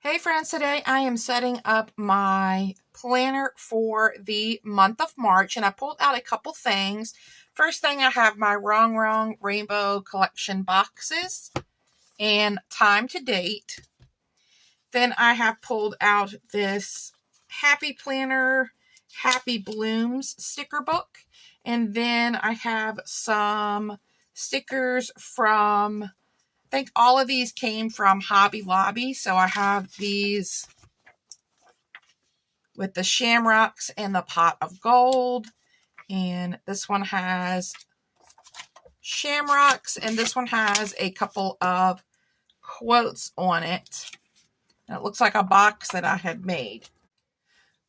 Hey friends, today I am setting up my planner for the month of March, and I pulled out a couple things. First thing, I have my Wrong Rainbow Collection boxes and time to date. Then I have pulled out this Happy Planner Happy Blooms sticker book, and then I have some stickers from, I think all of these came from Hobby Lobby. So I have these with the shamrocks and the pot of gold. And this one has shamrocks, and this one has a couple of quotes on it. And it looks like a box that I had made.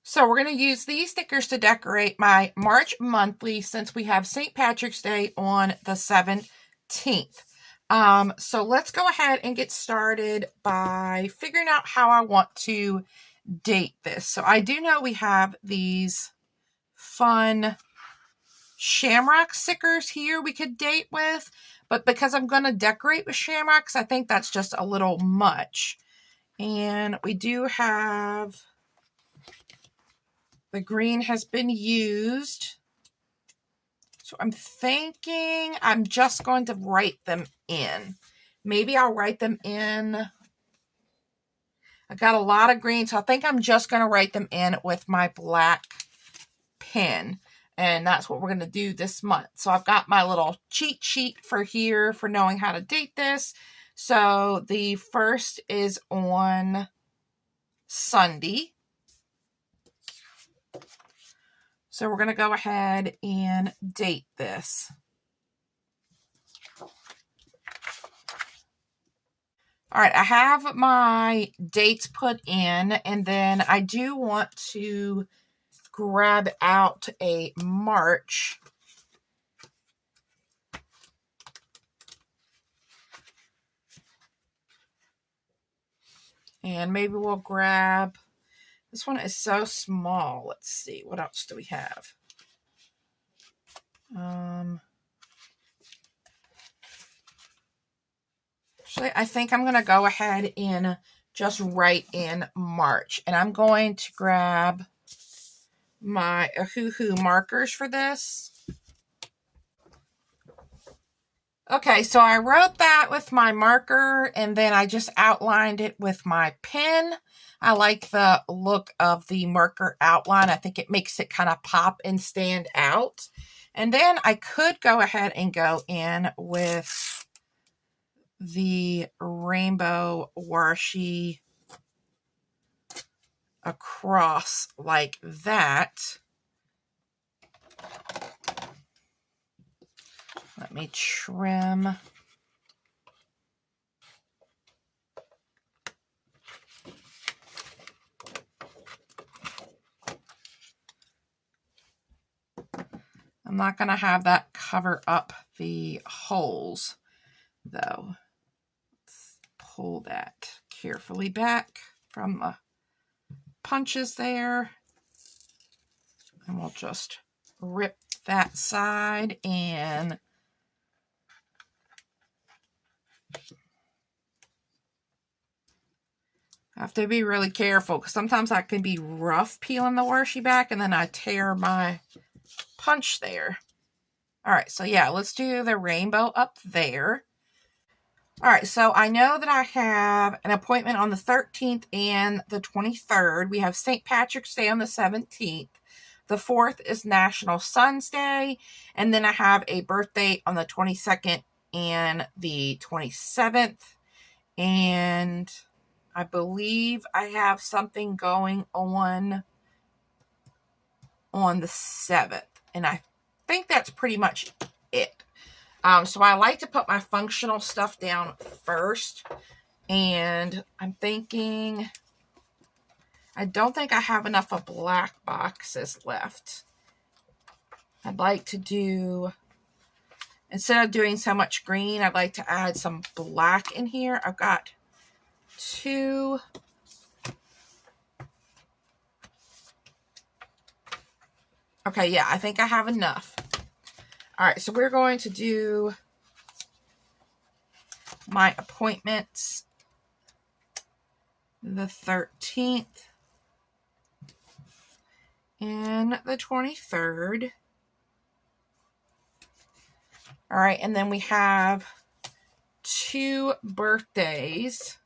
So we're going to use these stickers to decorate my March monthly, since we have St. Patrick's Day on the 17th. So let's go ahead and get started by figuring out how I want to date this. So I do know we have these fun shamrock stickers here we could date with, but because I'm going to decorate with shamrocks, I think that's just a little much. And we do have, the green has been used. So I'm thinking I'm just going to write them in. Maybe I'll write them in. I got a lot of green, so I think I'm just going to write them in with my black pen. And that's what we're going to do this month. So I've got my little cheat sheet for here for knowing how to date this. So the first is on Sunday. So we're going to go ahead and date this. All right, I have my dates put in, and then I do want to grab out a March. And maybe we'll grab, this one is so small. Let's see, what else do we have? Actually, I think I'm going to go ahead and just write in March. And I'm going to grab my Ohuhu markers for this. Okay, so I wrote that with my marker, and then I just outlined it with my pen. I like the look of the marker outline. I think it makes it kind of pop and stand out. And then I could go ahead and go in with the rainbow washi across like that. Let me trim. I'm not going to have that cover up the holes, though. Let's pull that carefully back from the punches there. And we'll just rip that side, and I have to be really careful because sometimes I can be rough peeling the washi back, and then I tear my punch there. All right, so yeah, let's do the rainbow up there. All right, so I know that I have an appointment on the 13th and the 23rd. We have St. Patrick's Day on the 17th. The 4th is National Sons Day. And then I have a birthday on the 22nd and the 27th. And I believe I have something going on the 7th. And I think that's pretty much it. So I like to put my functional stuff down first. And I'm thinking, I don't think I have enough of black boxes left. I'd like to do, instead of doing so much green, I'd like to add some black in here. I've got 2. Okay, yeah, I think I have enough. All right, so we're going to do my appointments the 13th, and the 23rd. All right, and then we have 2 birthdays.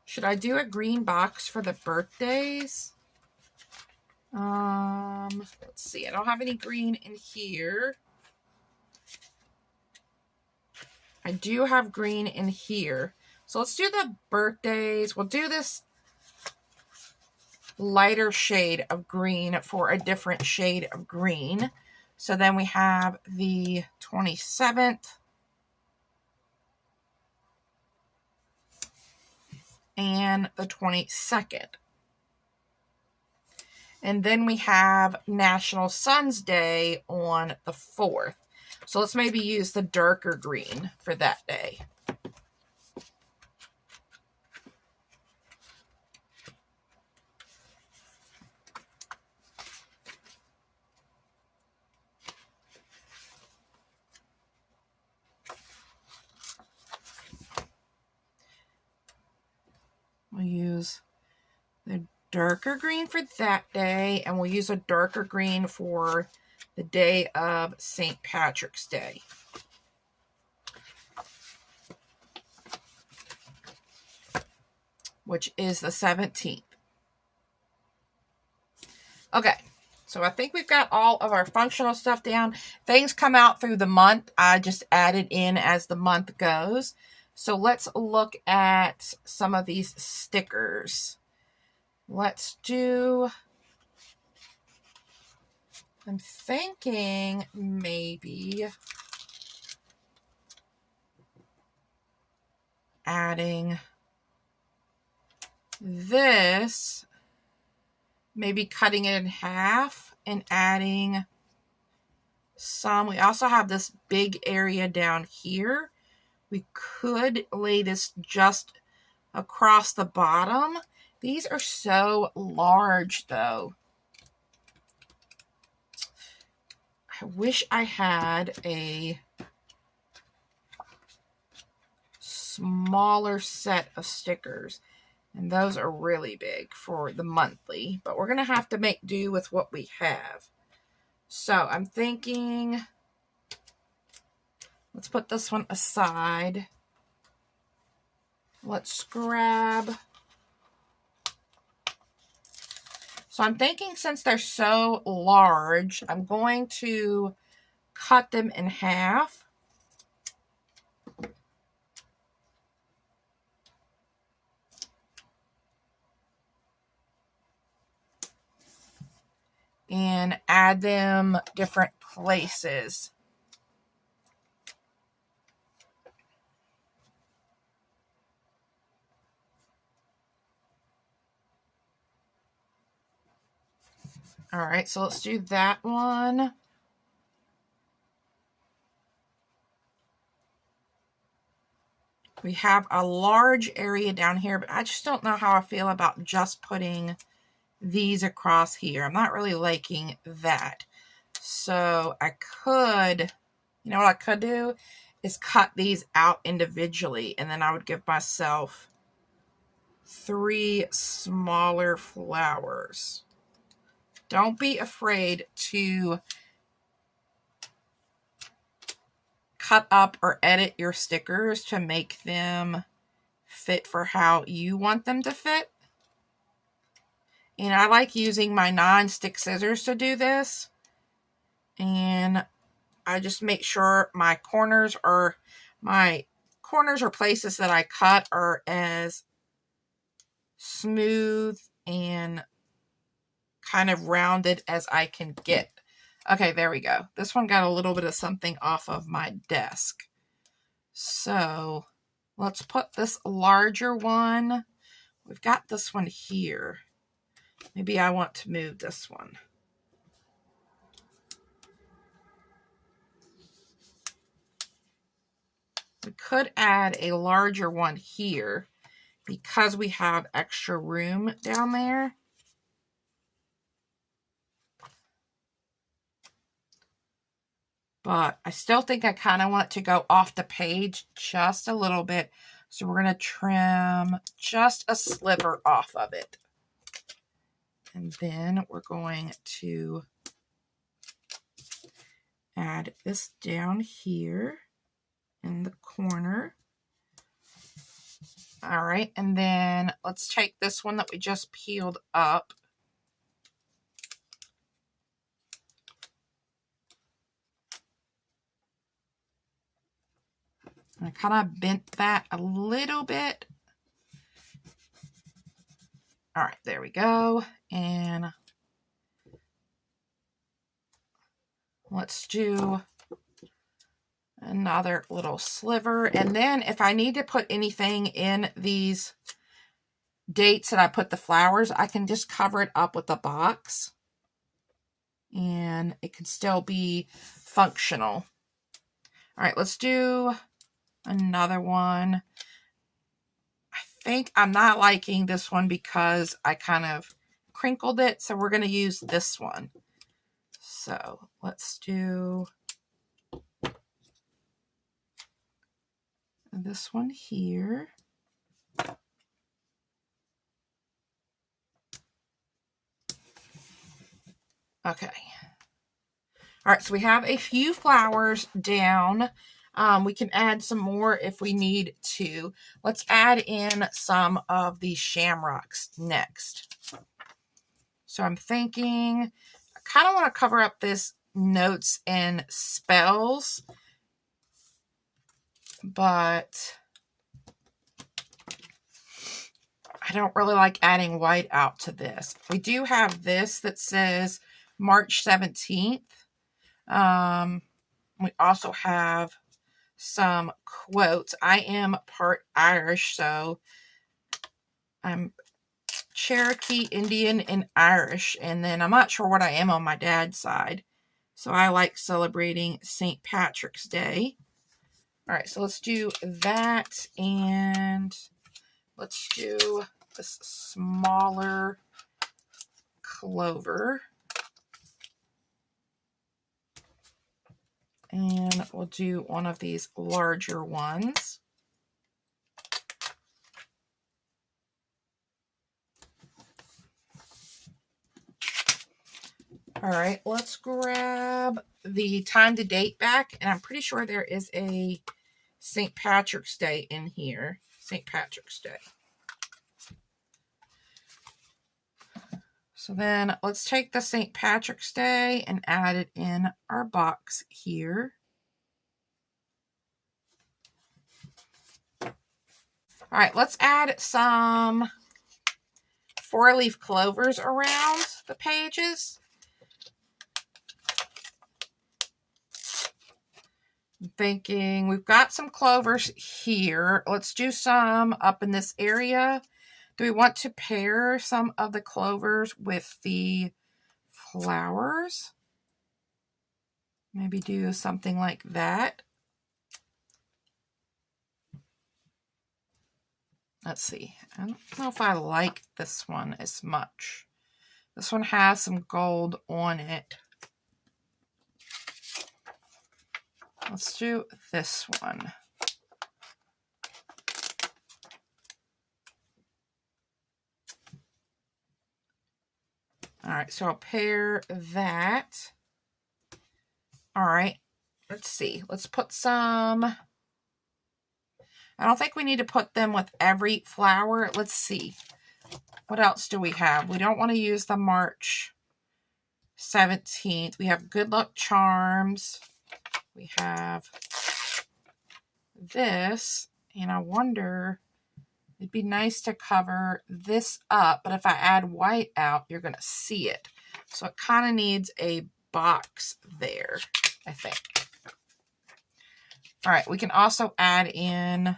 Should I do a green box for the birthdays? Let's see. I don't have any green in here. I do have green in here. So let's do the birthdays. We'll do this lighter shade of green for a different shade of green. So then we have the 27th. And the 22nd. And then we have National Sons Day on the 4th. So let's maybe use the darker green for that day. We'll use the darker green for that day, and we'll use a darker green for the day of St. Patrick's Day. Which is the 17th. Okay, so I think we've got all of our functional stuff down. Things come out through the month. I just add it in as the month goes. So let's look at some of these stickers. Let's do, I'm thinking maybe adding this, maybe cutting it in half and adding some. We also have this big area down here. We could lay this just across the bottom. These are so large though. I wish I had a smaller set of stickers. And those are really big for the monthly. But we're going to have to make do with what we have. So I'm thinking, let's put this one aside. Let's grab. So I'm thinking since they're so large, I'm going to cut them in half. And add them different places. All right, so let's do that one. We have a large area down here, but I just don't know how I feel about just putting these across here. I'm not really liking that. So I could, you know what I could do is cut these out individually, and then I would give myself 3 smaller flowers. Don't be afraid to cut up or edit your stickers to make them fit for how you want them to fit. And I like using my non-stick scissors to do this. And I just make sure my corners or places that I cut are as smooth and kind of rounded as I can get. Okay, there we go. This one got a little bit of something off of my desk. So let's put this larger one. We've got this one here. Maybe I want to move this one. We could add a larger one here because we have extra room down there. But I still think I kind of want to go off the page just a little bit So we're going to trim just a sliver off of it. And then we're going to add this down here in the corner. All right, and then let's take this one that we just peeled up. I kind of bent that a little bit. All right, there we go. And let's do another little sliver. And then if I need to put anything in these dates that I put the flowers, I can just cover it up with a box. And it can still be functional. All right, let's do another one. I think I'm not liking this one because I kind of crinkled it. So we're going to use this one. So let's do this one here. Okay. All right, so we have a few flowers down. We can add some more if we need to. Let's add in some of these shamrocks next. So I'm thinking, I kind of want to cover up this notes and spells, but I don't really like adding white out to this. We do have this that says March 17th. We also have some quotes. I am part Irish, so I'm Cherokee, Indian, and Irish. And then I'm not sure what I am on my dad's side. So I like celebrating St. Patrick's Day. All right, so let's do that. And let's do this smaller clover. And we'll do one of these larger ones. All right, let's grab the time to date back. And I'm pretty sure there is a St. Patrick's Day in here. St. Patrick's Day. So then let's take the St. Patrick's Day and add it in our box here. All right, let's add some 4-leaf clovers around the pages. I'm thinking we've got some clovers here. Let's do some up in this area. Do we want to pair some of the clovers with the flowers? Maybe do something like that. Let's see. I don't know if I like this one as much. This one has some gold on it. Let's do this one. All right, so I'll pair that. All right, let's see. Let's put some. I don't think we need to put them with every flower. Let's see. What else do we have? We don't want to use the March 17th. We have Good Luck Charms. We have this. And I wonder, it'd be nice to cover this up. But if I add white out, you're going to see it. So it kind of needs a box there, I think. All right, we can also add in,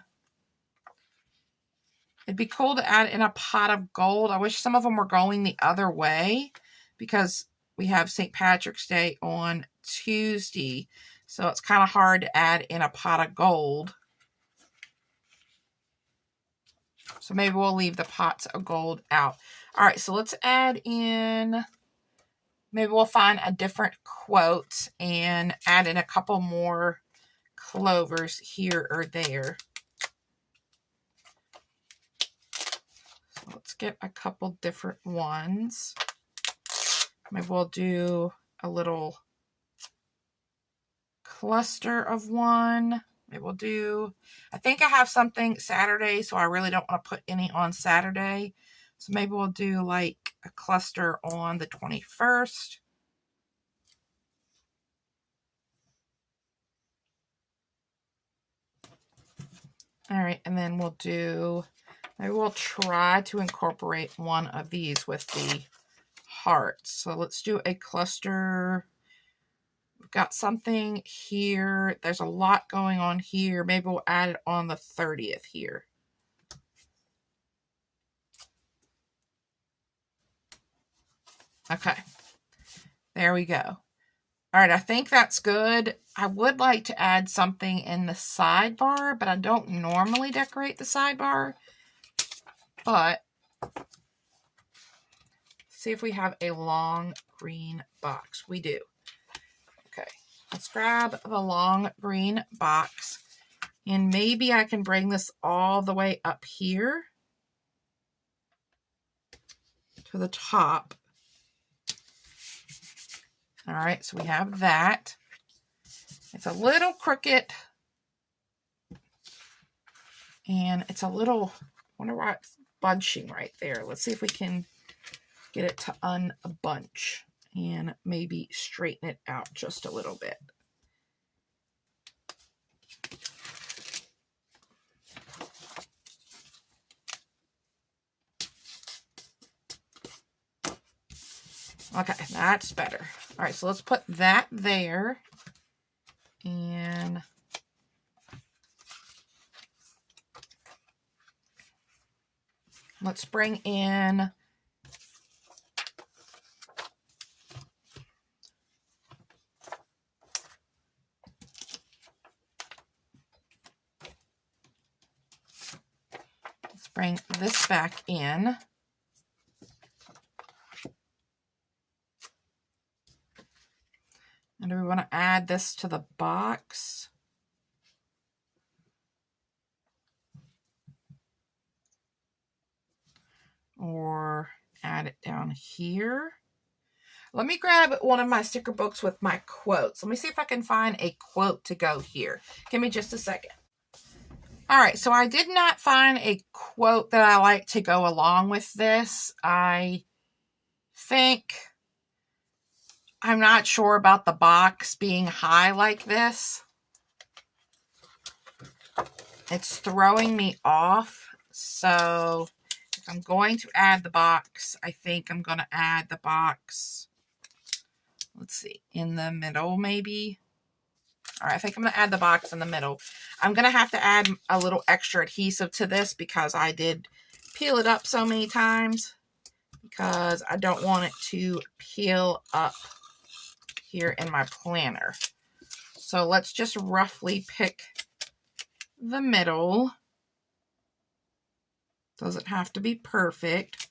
it'd be cool to add in a pot of gold. I wish some of them were going the other way because we have St. Patrick's Day on Tuesday. So it's kind of hard to add in a pot of gold. So maybe we'll leave the pots of gold out. All right, so let's add in, maybe we'll find a different quote and add in a couple more clovers here or there. Let's get a couple different ones. Maybe we'll do a little cluster of one. Maybe we'll do, I think I have something Saturday, so I really don't want to put any on Saturday. So maybe we'll do like a cluster on the 21st. All right, and then we'll do, maybe we'll try to incorporate one of these with the hearts. So let's do a cluster. We've got something here. There's a lot going on here. Maybe we'll add it on the 30th here. Okay, there we go. All right, I think that's good. I would like to add something in the sidebar, but I don't normally decorate the sidebar. But see if we have a long green box. We do. Okay, let's grab the long green box. And maybe I can bring this all the way up here to the top. All right, so we have that. It's a little crooked. And it's a little, I wonder why it's bunching right there. Let's see if we can get it to unbunch and maybe straighten it out just a little bit. Okay, that's better. All right, so let's put that there. And let's bring in this back in. And do we want to add this to the box? Or add it down here? Let me grab one of my sticker books with my quotes. Let me see if I can find a quote to go here. Give me just a second. All right, so I did not find a quote that I like to go along with this. I think, I'm not sure about the box being high like this. It's throwing me off. So if I'm going to add the box, I think I'm going to add the box, let's see, in the middle maybe. All right, I think I'm going to add the box in the middle. I'm going to have to add a little extra adhesive to this because I did peel it up so many times because I don't want it to peel up here in my planner. So let's just roughly pick the middle. Doesn't have to be perfect.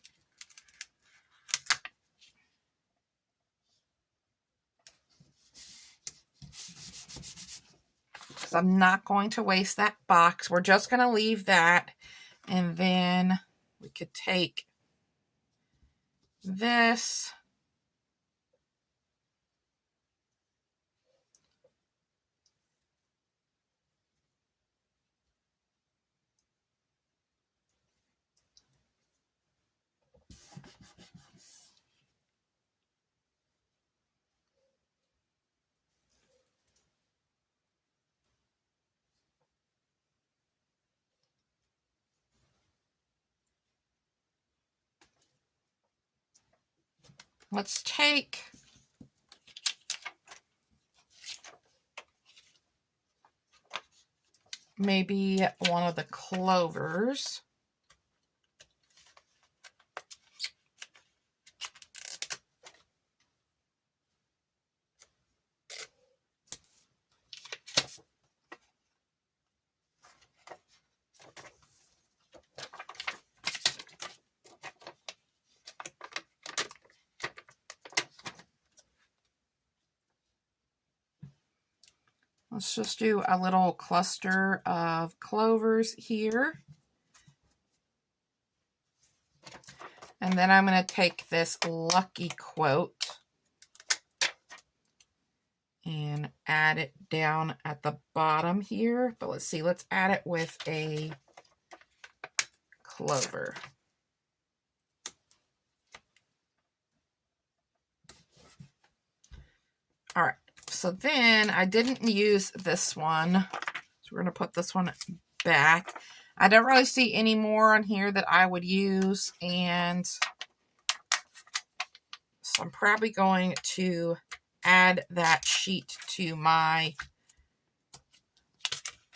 I'm not going to waste that box. We're just going to leave that. And then we could take this. Let's take maybe one of the clovers. Let's just do a little cluster of clovers here. And then I'm going to take this lucky quote and add it down at the bottom here. But let's see, let's add it with a clover. All right, so then I didn't use this one. So we're going to put this one back. I don't really see any more on here that I would use. And so I'm probably going to add that sheet to my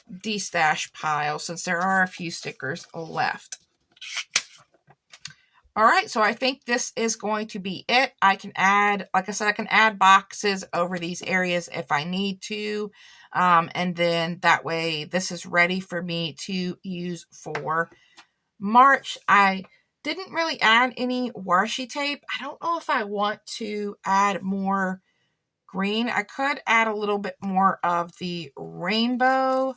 destash pile since there are a few stickers left. All right, so I think this is going to be it. I can add, like I said, I can add boxes over these areas if I need to. And then that way this is ready for me to use for March. I didn't really add any washi tape. I don't know if I want to add more green. I could add a little bit more of the rainbow.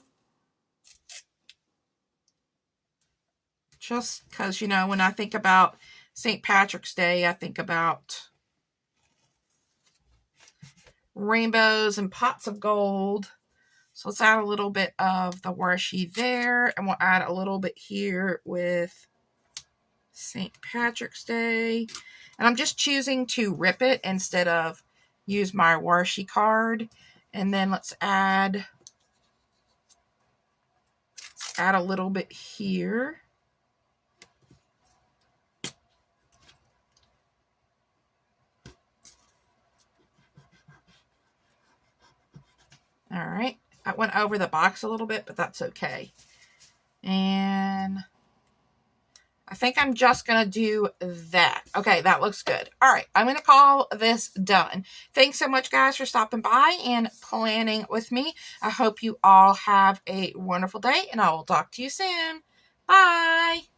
Just because, you know, when I think about St. Patrick's Day, I think about rainbows and pots of gold. So let's add a little bit of the washi there. And we'll add a little bit here with St. Patrick's Day. And I'm just choosing to rip it instead of use my washi card. And then let's add a little bit here. All right, I went over the box a little bit, but that's okay. And I think I'm just going to do that. Okay, that looks good. All right, I'm going to call this done. Thanks so much, guys, for stopping by and planning with me. I hope you all have a wonderful day, and I will talk to you soon. Bye.